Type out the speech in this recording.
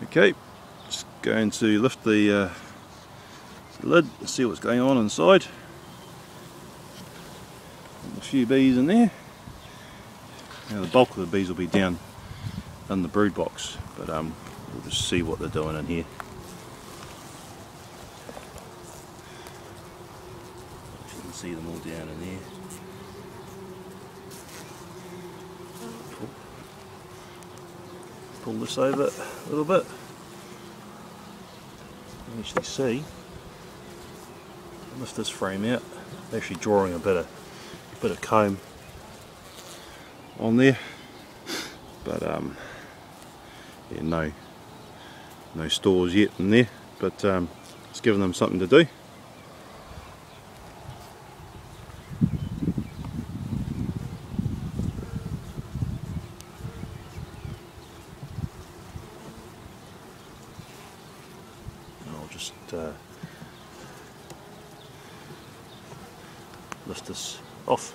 Okay, just going to lift the lid and see what's going on inside. A few bees in there. Now the bulk of the bees will be down in the brood box, but we'll just see what they're doing in here. You can see them all down in there. Pull this over a little bit. You can actually see, lift this frame out, actually drawing a bit of comb on there, but yeah, no stores yet in there, but it's giving them something to do. I'll just lift this off.